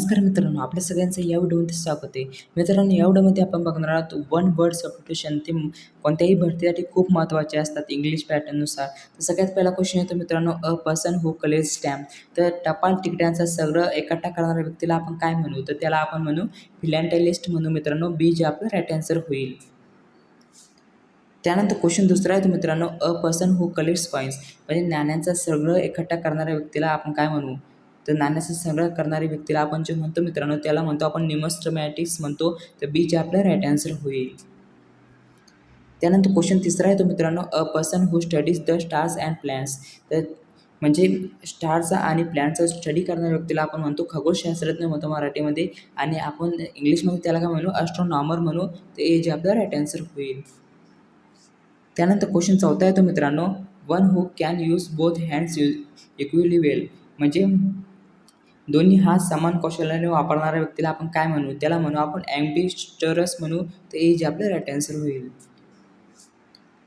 नमस्कार मित्रांनो, आपल्या सगळ्यांचं या व्हिडिओमध्ये स्वागत आहे. मित्रांनो, या व्हिडिओमध्ये आपण बघणार आहोत वन वर्ड सबस्टिट्यूशन. ते कोणत्याही भरतीसाठी खूप महत्त्वाचे असतात इंग्लिश पॅटर्ननुसार. तर सगळ्यात पहिला क्वेश्चन येतो मित्रांनो, a person who collects stamp. तर टपाल तिकिटांचं सगळं इकट्ठा करणाऱ्या व्यक्तीला आपण काय म्हणू? तर त्याला आपण म्हणू फिलॅटेलिस्ट म्हणू मित्रांनो. बी जे आपलं राईट आन्सर होईल. त्यानंतर क्वेश्चन दुसरा आहे तो मित्रांनो, a person who collects coins. म्हणजे नाण्यांचं सगळं इकट्ठा करणाऱ्या व्यक्तीला आपण काय म्हणू? तर नाण्याचं संग्रह करणाऱ्या व्यक्तीला आपण जे म्हणतो मित्रांनो, त्याला म्हणतो आपण न्यूमिस्टमॅटिक्स म्हणतो. तर बी जे आपलं राईट आन्सर होईल. त्यानंतर क्वेश्चन तिसरा आहे तो मित्रांनो, a person who studies the stars and plans. तर म्हणजे स्टारचा आणि प्लॅनचा स्टडी करणाऱ्या व्यक्तीला आपण म्हणतो खगोलशास्त्रज्ञ म्हणतो मराठीमध्ये, आणि आपण इंग्लिशमध्ये त्याला काय म्हणू? ॲस्ट्रॉनॉमर म्हणू. तर ए जे आपलं राईट आन्सर होईल. त्यानंतर क्वेश्चन चौथा आहे तो मित्रांनो, one who can use both hands equally well. म्हणजे दोन्ही हात समान कौशल्याने वापरणाऱ्या व्यक्तीला आपण काय म्हणू? त्याला म्हणू आपण ॲम्बिस्टरस म्हणू. तर ए जे आपलं राईट आन्सर होईल.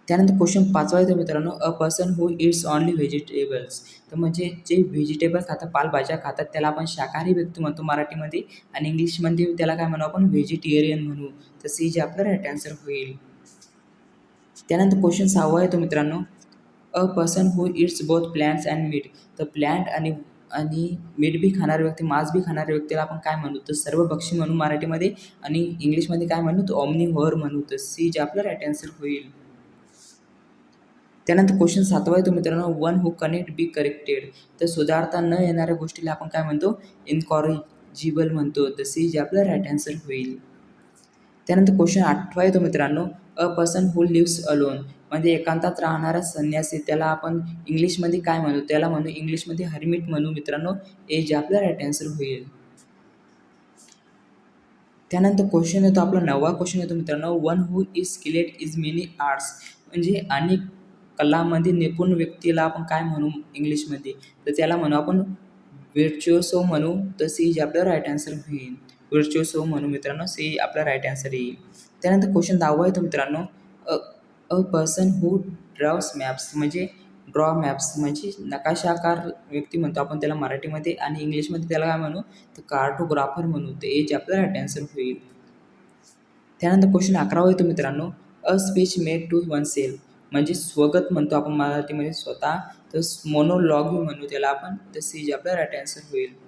त्यानंतर क्वेश्चन पाचवा आहे तो मित्रांनो, a person who it's only vegetables. तर म्हणजे जे व्हेजिटेबल खातात, पालेभाज्या खातात, त्याला आपण शाकाहारी व्यक्ती म्हणतो मराठीमध्ये, आणि इंग्लिशमध्ये त्याला काय म्हणू? आपण व्हेजिटेरियन म्हणू. तर सी जे आपलं राईट आन्सर होईल. त्यानंतर क्वेश्चन सहावा आहे तो मित्रांनो, a person who eats both plants and meat. तर प्लॅन्ट आणि मीठ बी खाणारे व्यक्ती, मांस बी खाणाऱ्या व्यक्तीला आपण काय म्हणू? तर सर्वभक्षी म्हणू मराठीमध्ये, आणि इंग्लिशमध्ये काय म्हणू? तर ऑमनिव्होर म्हणू. तर सी जे आपलं राईट आन्सर होईल. त्यानंतर क्वेश्चन सातवा आहे तो मित्रांनो, one who cannot be corrected. तर सुधारता न येणाऱ्या गोष्टीला आपण काय म्हणतो? इनकॉरिजिबल म्हणतो. तर सी जे आपलं राईट आन्सर होईल. त्यानंतर क्वेश्चन आठवा आहे तो मित्रांनो, a person who lives alone. म्हणजे एकांतात राहणारा संन्यासी, त्याला आपण इंग्लिशमध्ये काय म्हणू? त्याला म्हणू इंग्लिशमध्ये हर्मिट म्हणू मित्रांनो. ए जे आपला राईट आन्सर होईल. त्यानंतर क्वेश्चन येतो आपला नववा क्वेश्चन येतो मित्रांनो, one who is skilled is many arts. म्हणजे अनेक कलामध्ये निपुण व्यक्तीला आपण काय म्हणू इंग्लिशमध्ये? तर त्याला म्हणू आपण व्हिर्च्युओसो म्हणू. तर सी जे आपलं राईट आन्सर होईल. व्हिर्च्युओसो म्हणू मित्रांनो. सी आपला राईट आन्सर येईल. त्यानंतर क्वेश्चन 10वा आहे तो मित्रांनो, अ अ पर्सन हू ड्रॉस मॅप्स. म्हणजे ड्रॉ मॅप्स म्हणजे नकाशाकार व्यक्ती म्हणतो आपण त्याला मराठीमध्ये, आणि इंग्लिशमध्ये त्याला काय म्हणू? तर कार्टोग्राफर म्हणू. तर ए जे आपलं राईट आन्सर होईल. त्यानंतर क्वेश्चन 11वा आहे तो मित्रांनो, a speech made to oneself. म्हणजे स्वगत म्हणतो आपण मराठीमध्ये स्वतः. तर मोनोलॉग म्हणू त्याला आपण. तर सी जे आपलं राईट आन्सर होईल.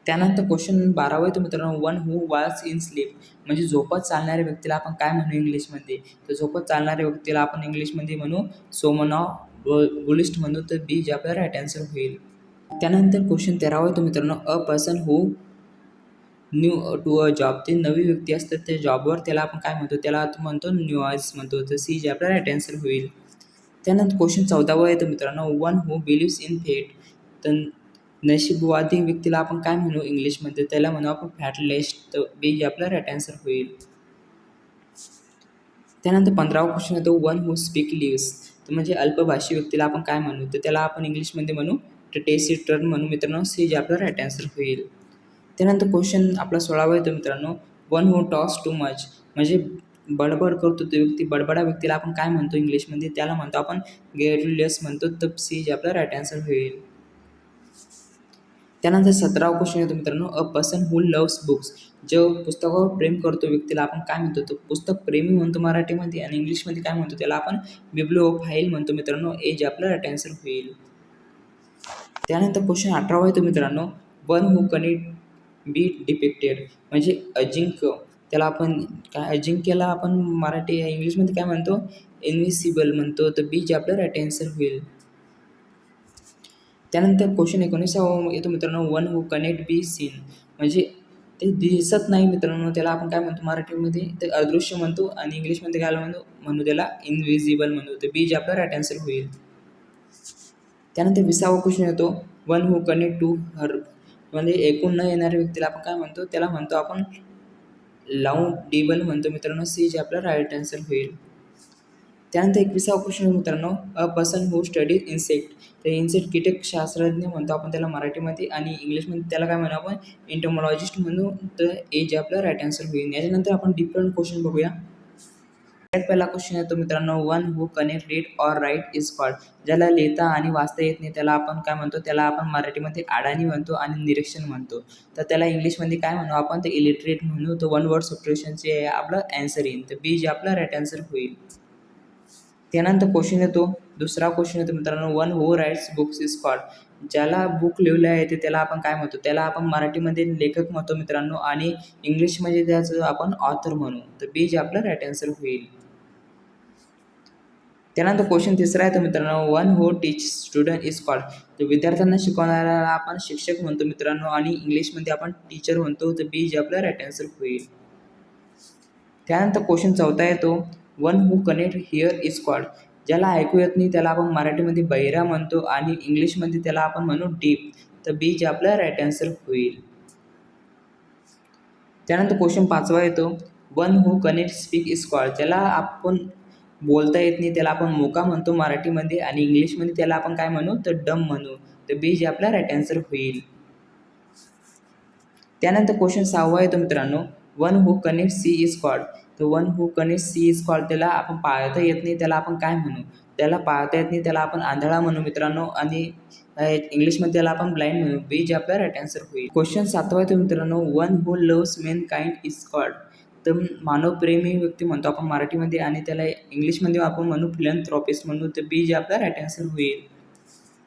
त्यानंतर क्वेश्चन 12वा आहे तो मित्रांनो, one who walks in sleep. म्हणजे झोपत चालणाऱ्या व्यक्तीला आपण काय म्हणू इंग्लिशमध्ये? तर झोपत चालणाऱ्या व्यक्तीला आपण इंग्लिशमध्ये म्हणू सोमनॉम्बुलिस्ट म्हणू. तर बी जे आपलं राईट आन्सर होईल. त्यानंतर क्वेश्चन 13वा आहे तो मित्रांनो, a person who new to a job. ते नवी व्यक्ती असतात त्या जॉबवर, त्याला आपण काय म्हणतो? त्याला म्हणतो न्यूअर्स म्हणतो. तर सी जे आपला राईट आन्सर होईल. त्यानंतर क्वेश्चन 14वा आहे तो मित्रांनो, वन हू बिलीव्स इन फेट. तर नशीबवादी व्यक्तीला आपण काय म्हणू इंग्लिशमध्ये? त्याला म्हणू आपण फॅटलिस्ट. तर बी जे आपला राईट आन्सर होईल. त्यानंतर 15वा क्वेश्चन येतो, वन हू स्पीक लिव्स. तर म्हणजे अल्पभाषी व्यक्तीला आपण काय म्हणू? तर त्याला आपण इंग्लिशमध्ये म्हणू टेसिटर्न म्हणू मित्रांनो. सी जे आपला राईट आन्सर होईल. त्यानंतर क्वेश्चन आपला 16वा येतो मित्रांनो, वन हू टॉक्स टू मच. म्हणजे बडबड करतो तो व्यक्ती, बडबडा व्यक्तीला आपण काय म्हणतो इंग्लिशमध्ये? त्याला म्हणतो आपण गेरुलियस म्हणतो. तर सी जे आपला राईट आन्सर होईल. त्यानंतर 17वा क्वेश्चन येतो मित्रांनो, a person who loves books. जो पुस्तकावर प्रेम करतो व्यक्तीला आपण काय म्हणतो? तो पुस्तक प्रेमी म्हणतो मराठीमध्ये, आणि इंग्लिशमध्ये काय म्हणतो? त्याला आपण बिब्लिओफाईल म्हणतो मित्रांनो. ए जे आपला राईट आन्सर होईल. त्यानंतर क्वेश्चन 18वा येतो मित्रांनो, one who cannot be depicted. म्हणजे अजिंक्य, त्याला आपण काय अजिंक्यला आपण इंग्लिशमध्ये काय म्हणतो? इनविसिबल म्हणतो. तर बी जे आपलं राईट आन्सर होईल. त्यानंतर क्वेश्चन 19वा येतो मित्रांनो, one who cannot be seen. म्हणजे ते दिसत नाही मित्रांनो, त्याला आपण काय म्हणतो मराठीमध्ये? ते अदृश्य म्हणतो, आणि इंग्लिशमध्ये काय म्हणू त्याला? इनविजिबल म्हणू. तर बी जे आपला राईट आन्सर होईल. त्यानंतर 20वा क्वेश्चन येतो, one who cannot to hear. म्हणजे ऐकून न येणाऱ्या व्यक्तीला आपण काय म्हणतो? त्याला म्हणतो आपण लाऊडिबल म्हणतो मित्रांनो. सी जे आपला राईट आन्सर होईल. त्यानंतर 21वा क्वेश्चन मित्रांनो, a person who studies insect. तर इन्सेक्ट कीटकशास्त्रज्ञ म्हणतो आपण त्याला मराठीमध्ये, आणि इंग्लिशमध्ये त्याला काय म्हणू आपण? एंटोमॉलॉजिस्ट म्हणू. तर ए जे आपला राईट आन्सर होईल. याच्यानंतर आपण डिफरंट क्वेश्चन बघूया. पहिला क्वेश्चन येतो मित्रांनो, one who cannot read or write is called. ज्याला लिहिता आणि वाचता येत नाही त्याला आपण काय म्हणतो, त्याला आपण मराठीमध्ये अडाणी म्हणतो आणि निरीक्षण म्हणतो. तर त्याला इंग्लिशमध्ये काय म्हणू आपण, ते इलिटरेट म्हणू. तर वन वर्ड सबस्टिट्यूशनचे आपलं आन्सर येईल. तर बी जे आपला राईट आन्सर होईल. त्यानंतर क्वेश्चन येतो, दुसरा क्वेश्चन येतो मित्रांनो, one who writes books is called. ज्याला बुक लिहिलं आहे ते त्याला आपण काय म्हणतो, त्याला आपण मराठीमध्ये लेखक म्हणतो मित्रांनो आणि इंग्लिशमध्ये त्याचं आपण ऑथर म्हणू. तर बी जे आपलं राईट आन्सर होईल. त्यानंतर क्वेश्चन तिसरा आहे तर मित्रांनो, one who teach student is called. तर विद्यार्थ्यांना शिकवणाऱ्याला आपण शिक्षक म्हणतो मित्रांनो आणि इंग्लिशमध्ये आपण टीचर म्हणतो. तर बी जे आपलं राईट आन्सर होईल. त्यानंतर क्वेश्चन चौथा येतो, one who connect here is called. ज्याला ऐकू येत नाही त्याला आपण मराठीमध्ये बहिरा म्हणतो आणि इंग्लिशमध्ये त्याला आपण म्हणू डीप. तर बी जे आपलं राईट आन्सर होईल. त्यानंतर क्वेश्चन पाचवा येतो, one who connect speak is called. ज्याला आपण बोलता येत नाही त्याला आपण मोका म्हणतो मराठीमध्ये आणि इंग्लिशमध्ये त्याला आपण काय म्हणू, तर डम म्हणू. तर बी जे आपला राईट आन्सर होईल. त्यानंतर क्वेश्चन सहावा येतो मित्रांनो, one who cannot see is called. तर one who cannot see is called, त्याला आपण पाळता येत नाही त्याला आपण काय म्हणू, त्याला पाळता येत नाही त्याला आपण आंधळा म्हणू मित्रांनो आणि इंग्लिशमध्ये त्याला आपण ब्लाइंड म्हणू. बी जे आपला राईट आन्सर होईल. क्वेश्चन सातवा येतो मित्रांनो, one who loves main kind is called. तर मानवप्रेमी व्यक्ती म्हणतो आपण मराठीमध्ये आणि त्याला इंग्लिशमध्ये आपण म्हणू फिलॅन्थ्रॉपिस्ट म्हणू. तर बी जे आपला राईट आन्सर होईल.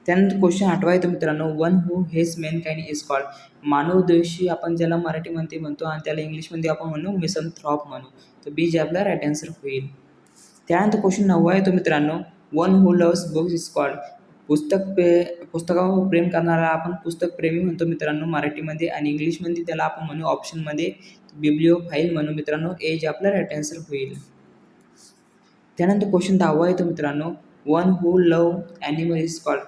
त्यानंतर क्वेश्चन आठवा येतो मित्रांनो, one who hates mankind is called. मानवद्वेषी आपण ज्याला मराठीमध्ये म्हणतो आणि त्याला इंग्लिशमध्ये आपण म्हणू मिसनथ्रॉप म्हणू. तर बी जे आपला राईट आन्सर होईल. त्यानंतर क्वेश्चन नववा येतो मित्रांनो, one who loves books is called. पुस्तकावर प्रेम करणारा आपण पुस्तक प्रेमी म्हणतो मित्रांनो मराठीमध्ये आणि इंग्लिशमध्ये त्याला आपण म्हणू ऑप्शनमध्ये बिब्लिओफाईल म्हणू मित्रांनो. ए जे आपला राईट आन्सर होईल. त्यानंतर क्वेश्चन 10वा येतो मित्रांनो, one who love animal is called.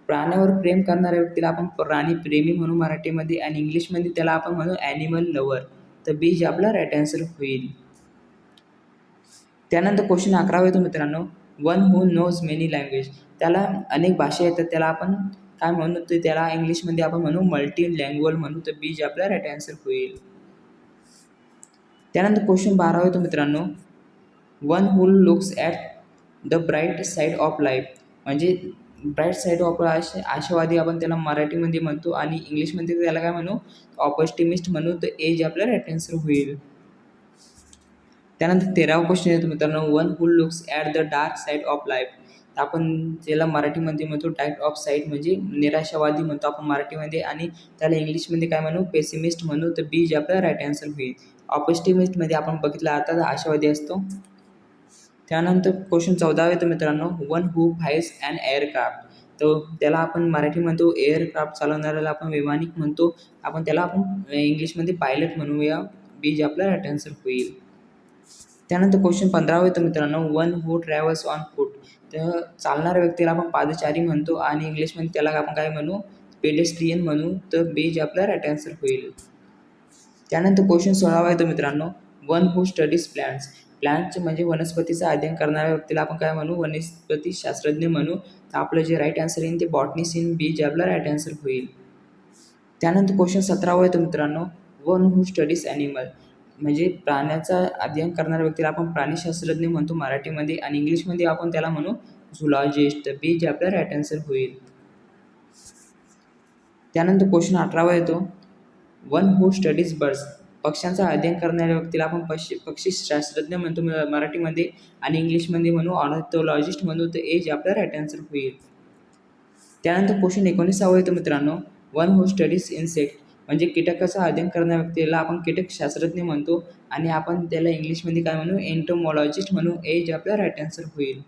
प्राण्यावर प्रेम करणाऱ्या व्यक्तीला आपण प्राणी प्रेमी म्हणू मराठीमध्ये आणि इंग्लिशमध्ये त्याला आपण म्हणू ॲनिमल लवर. तर बी जे आपला राईट आन्सर होईल. त्यानंतर क्वेश्चन 11वा येतो मित्रांनो, one who knows many language. त्याला अनेक भाषा येतात त्याला आपण काय म्हणू, तर त्याला इंग्लिशमध्ये आपण म्हणू मल्टी लँग्वेज म्हणू. तर बी जे आपला राईट आन्सर होईल. त्यानंतर क्वेश्चन 12वा येतो मित्रांनो, one who looks at the bright side of life. म्हणजे ब्राईट साईड ऑफ आशावादी आपण त्याला मराठीमध्ये म्हणतो आणि इंग्लिशमध्ये त्याला काय म्हणू, ऑपॉस्टिमिस्ट म्हणू. तर ए जे आपला राईट आन्सर होईल. त्यानंतर 13वा क्वेश्चन येतो मित्रांनो, one who looks at the dark side of life. आपण त्याला मराठीमध्ये म्हणतो डार्क ऑफ साईड म्हणजे निराशावादी म्हणतो आपण मराठीमध्ये आणि त्याला इंग्लिशमध्ये काय म्हणू, पेसिमिस्ट म्हणू. तर बी जे आपला राईट आन्सर होईल. ऑपॉस्टिमिस्टमध्ये आपण बघितलं आता आशावादी असतो. त्यानंतर क्वेश्चन 14वा येतो मित्रांनो, one who flies an aircraft. तर त्याला आपण मराठी म्हणतो एअरक्राफ्ट चालवणाऱ्याला आपण वैमानिक म्हणतो. आपण त्याला आपण इंग्लिशमध्ये पायलट म्हणूया. बी जे आपला राईट आन्सर होईल. त्यानंतर क्वेश्चन 15वा येतो मित्रांनो, one who travels on foot. तर चालणाऱ्या व्यक्तीला आपण पादचारी म्हणतो आणि इंग्लिशमध्ये त्याला आपण काय म्हणू, पेडेस्ट्रियन म्हणू. तर बी जे आपला राईट आन्सर होईल. त्यानंतर क्वेश्चन 16वा येतो मित्रांनो, one who studies plants. Plants म्हणजे वनस्पतीचं अध्ययन करणाऱ्या व्यक्तीला आपण काय म्हणू, वनस्पती शास्त्रज्ञ म्हणू. तर आपलं जे राईट आन्सर येईल ते बॉटनिस्ट इन. बी जे आपला राईट आन्सर होईल. त्यानंतर क्वेश्चन 17वा येतो मित्रांनो, वन हू स्टडीज ॲनिमल. म्हणजे प्राण्याचा अध्ययन करणाऱ्या व्यक्तीला आपण प्राणीशास्त्रज्ञ म्हणतो मराठीमध्ये आणि इंग्लिशमध्ये आपण त्याला म्हणू झुलॉजिस्ट. तर बी जे आपला राईट आन्सर होईल. त्यानंतर क्वेश्चन 18वा येतो, वन हू स्टडीज बर्ड्स. पक्ष्यांचा अध्ययन करणाऱ्या व्यक्तीला आपण पक्षीशास्त्रज्ञ म्हणतो मराठीमध्ये आणि इंग्लिशमध्ये म्हणू ऑर्निथोलॉजिस्ट म्हणू. तर ए जे आपला राईट आन्सर होईल. त्यानंतर क्वेश्चन 19वा येतो मित्रांनो, वन हू स्टडीज इन्सेक्ट. म्हणजे कीटकाचं अध्ययन करणाऱ्या व्यक्तीला आपण कीटकशास्त्रज्ञ म्हणतो आणि आपण त्याला इंग्लिशमध्ये काय म्हणू, एंटोमॉलॉजिस्ट म्हणू. ए जे आपला राईट आन्सर होईल.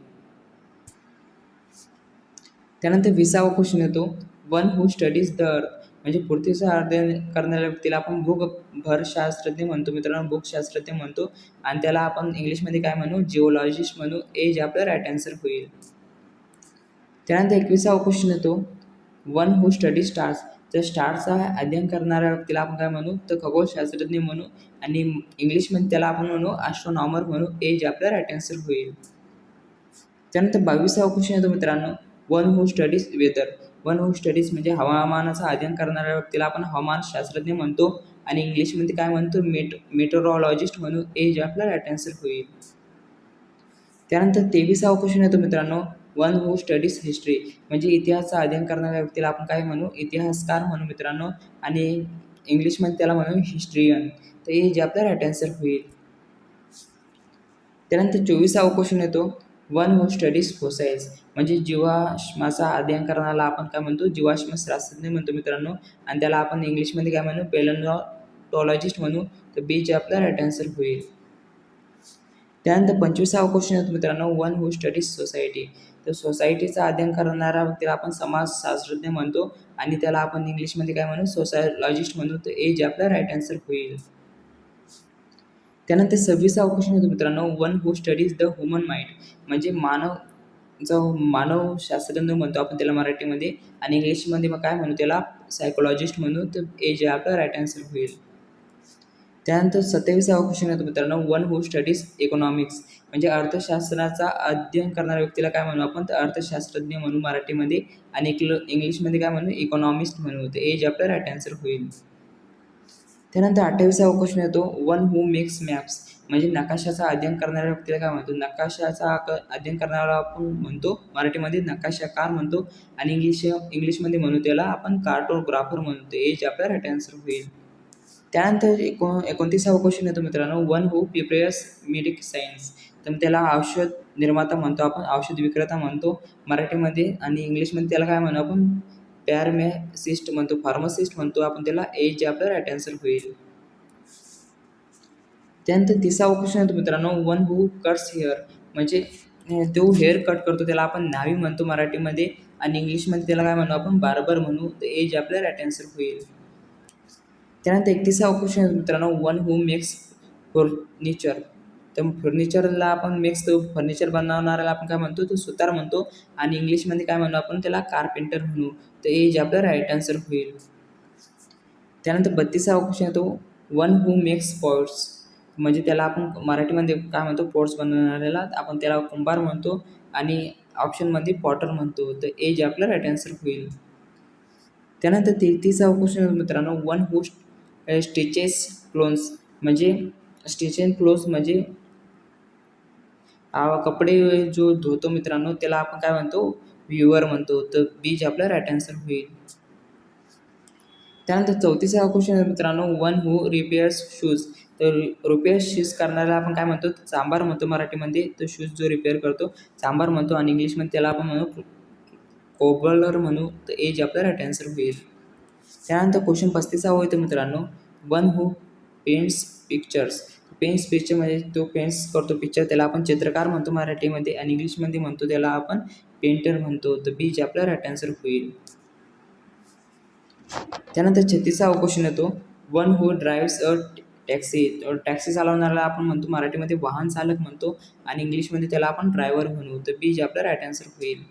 त्यानंतर 20वा क्वेश्चन येतो, one who studies the earth. म्हणजे पृथ्वीचं अध्ययन करणाऱ्या व्यक्तीला आपण भूगर्भशास्त्रज्ञ म्हणतो मित्रांनो, भूशास्त्रज्ञ म्हणतो आणि त्याला आपण इंग्लिशमध्ये काय म्हणू, जिओलॉजिस्ट म्हणू. ए जे आपला राईट आन्सर होईल. त्यानंतर 21वा क्वेश्चन येतो, वन हू स्टडीज स्टार्स. तर स्टार्सचा अध्ययन करणाऱ्या व्यक्तीला आपण काय म्हणू, तर खगोलशास्त्रज्ञ म्हणू आणि इंग्लिशमध्ये त्याला आपण म्हणू ॲस्ट्रॉनॉमर म्हणू. ए जे आपला राईट आन्सर होईल. त्यानंतर 22वा क्वेश्चन येतो मित्रांनो, one who studies weather. One who studies म्हणजे हवामानाचं अध्ययन करणाऱ्या व्यक्तीला आपण हवामानशास्त्रज्ञ म्हणतो आणि इंग्लिशमध्ये काय म्हणतो, मेटोरॉलॉजिस्ट म्हणू. ए जे आपला राईट आन्सर होईल. त्यानंतर 23वा क्वेश्चन येतो मित्रांनो, वन हू स्टडीज हिस्ट्री म्हणजे इतिहासाचा अध्ययन करणाऱ्या व्यक्तीला आपण काय म्हणू, इतिहासकार म्हणू मित्रांनो, आणि इंग्लिशमध्ये त्याला म्हणू हिस्ट्रियन. तर हे जे आपला राईट आन्सर होईल. त्यानंतर 24वा क्वेश्चन येतो, वन हू स्टडीज फोसाईल्स म्हणजे जीवाश्माचा अध्ययन करणारा आपण काय म्हणतो, जीवाश्मशास्त्रज्ञ म्हणतो मित्रांनो, आणि त्याला आपण इंग्लिशमध्ये काय म्हणू, पॅलेओन्टॉलॉजिस्ट म्हणू. तर बी जे आपला राईट आन्सर होईल. त्यानंतर 25वा क्वेश्चन येतो मित्रांनो, वन हू स्टडीज सोसायटी. तर सोसायटीचा अध्ययन करणारा व्यक्तीला आपण समाजशास्त्रज्ञ म्हणतो, आणि त्याला आपण इंग्लिशमध्ये काय म्हणू, सोसायलॉजिस्ट म्हणू. तर ए जे आपला राईट आन्सर होईल. त्यानंतर 26वा क्वेश्चन येतो मित्रांनो, one who studies the human mind म्हणजे मानवशास्त्रज्ञ म्हणतो आपण त्याला मराठीमध्ये, आणि इंग्लिशमध्ये मग काय म्हणू, त्याला सायकोलॉजिस्ट म्हणू. तर ए जे आपला राईट आन्सर होईल. त्यानंतर 27वा क्वेश्चन येतो मित्रांनो, वन हू स्टडीज इकॉनॉमिक्स म्हणजे अर्थशास्त्राचा अध्ययन करणाऱ्या व्यक्तीला काय म्हणू आपण, तर अर्थशास्त्रज्ञ म्हणू मराठीमध्ये, आणि इंग्लिशमध्ये काय म्हणू, इकॉनॉमिस्ट म्हणू. तर ए जे आपला राईट आन्सर होईल. त्यानंतर 28वा क्वेश्चन येतो, वन हू मेक्स मॅप्स म्हणजे नकाशाचा अध्ययन करणाऱ्या व्यक्तीला काय म्हणतो, नकाशाचा अध्ययन करणारा आपण म्हणतो मराठीमध्ये नकाशाकार म्हणतो, आणि इंग्लिशमध्ये म्हणू त्याला आपण कार्टोग्राफर म्हणतो. हे जे आपला राईट आन्सर होईल. त्यानंतर 29वा क्वेश्चन येतो मित्रांनो, वन हू प्रिपेअर्स मेडिसिन्स तर त्याला औषध निर्माता म्हणतो आपण, औषध विक्रेता म्हणतो मराठीमध्ये, आणि इंग्लिशमध्ये त्याला काय म्हणू आपण, फार्मासिस्ट म्हणतो, फार्मासिस्ट म्हणतो आपण त्याला. ए जे आपला राईट आन्सर होईल. त्यानंतर 30वा क्वेश्चन येतो मित्रांनो, वन हू कट्स हेअर म्हणजे तो हेअर कट करतो त्याला आपण न्हावी म्हणतो मराठीमध्ये, आणि इंग्लिशमध्ये त्याला काय म्हणू आपण, बार्बर म्हणू. तर ए जे आपला राईट आन्सर होईल. त्यानंतर 31वा क्वेश्चन येतो मित्रांनो, वन हू मेक्स फर्निचर तर फर्निचरला आपण फर्निचर बनवणाऱ्याला आपण काय म्हणतो, तो सुतार म्हणतो, आणि इंग्लिशमध्ये काय म्हणू आपण, त्याला कार्पेंटर म्हणू. तर ए जे आपला राईट आन्सर होईल. त्यानंतर 32वा क्वेश्चन येतो, वन हू मेक्स पॉट्स म्हणजे त्याला आपण मराठीमध्ये काय म्हणतो, पॉट्स बनवणाऱ्याला आपण त्याला कुंभार म्हणतो, आणि ऑप्शनमध्ये पॉटर म्हणतो. तर ए जे आपला राईट आन्सर होईल. त्यानंतर 33वा क्वेश्चन मित्रांनो, वन हू स्टिचेस क्लोन्स म्हणजे स्टिच अँड क्लोथ्स म्हणजे कपडे जो धुतो मित्रांनो त्याला आपण काय म्हणतो, व्ह्युअर म्हणतो. तर बी जे आपला राईट आन्सर होईल. त्यानंतर 34वा क्वेश्चन मित्रांनो, वन हू रिपेअर्स शूज तर रिपेअर शूज करणाऱ्याला आपण काय म्हणतो, चांभार म्हणतो मराठीमध्ये. तो शूज जो रिपेअर करतो चांभार म्हणतो, आणि इंग्लिशमध्ये त्याला आपण म्हणू कोबलर म्हणू. तर ए जे आपला राईट आन्सर होईल. त्यानंतर क्वेश्चन 35वा येतो मित्रांनो, वन हू पेंट्स पिक्चर्स पेंट्स पिक्चर म्हणजे तो पेंट्स करतो पिक्चर त्याला आपण चित्रकार म्हणतो मराठीमध्ये, आणि इंग्लिशमध्ये म्हणतो त्याला आपण पेंटर म्हणतो. तर बी जे आपला राईट आन्सर होईल. त्यानंतर 36वा क्वेश्चन येतो, one who drives a taxi taxi चालवणाऱ्याला आपण म्हणतो मराठीमध्ये वाहन चालक म्हणतो, आणि इंग्लिशमध्ये त्याला आपण ड्रायव्हर म्हणू. तर बी जे आपला राईट आन्सर होईल.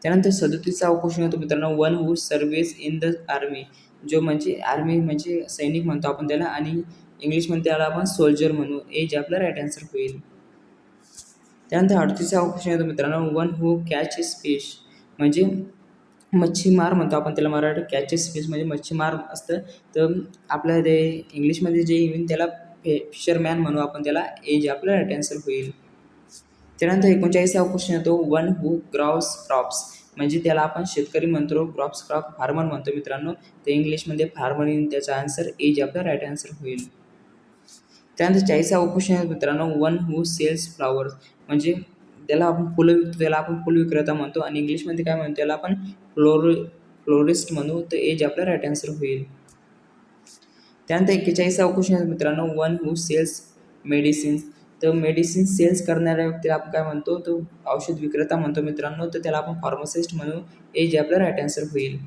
त्यानंतर 37वा क्वेश्चन येतो मित्रांनो, one who service in the army जो म्हणजे आर्मी म्हणजे सैनिक म्हणतो आपण त्याला, आणि इंग्लिशमध्ये त्याला आपण सोल्जर म्हणू. ए जे आपला राईट आन्सर होईल. त्यानंतर 38वा क्वेश्चन येतो मित्रांनो, वन हू कॅचेस फिश म्हणजे मच्छीमार म्हणतो आपण त्याला मराठी, कॅचेस फिश म्हणजे मच्छीमार असतं. तर आपल्या ते इंग्लिशमध्ये जे येईल त्याला फिशरमॅन म्हणू आपण त्याला. ए जे आपला राईट आन्सर होईल. त्यानंतर 39वा क्वेश्चन येतो, वन हू ग्रॉव्स क्रॉप्स म्हणजे त्याला आपण शेतकरी म्हणतो, क्रॉप्स क्रॉप फार्मर म्हणतो मित्रांनो. ते इंग्लिशमध्ये फार्मर येईल त्याचा आन्सर. ए जे आपला राईट आन्सर होईल. त्यानंतर 40वा क्वेश्चन आहे मित्रांनो, वन हू सेल्स फ्लॉवर्स म्हणजे त्याला आपण फुलं विकतो त्याला आपण फुल विक्रेता म्हणतो, आणि इंग्लिशमध्ये काय म्हणतो त्याला आपण फ्लोरिस्ट म्हणू. तर ए जे आपला राईट आन्सर होईल. त्यानंतर 41वा क्वेश्चन आहे मित्रांनो, वन हू सेल्स मेडिसिन्स तर मेडिसिन सेल्स करणाऱ्या व्यक्तीला आपण काय म्हणतो, तो औषध विक्रेता म्हणतो मित्रांनो. तर त्याला आपण फार्मासिस्ट म्हणू. ए जे आपला राईट आन्सर होईल.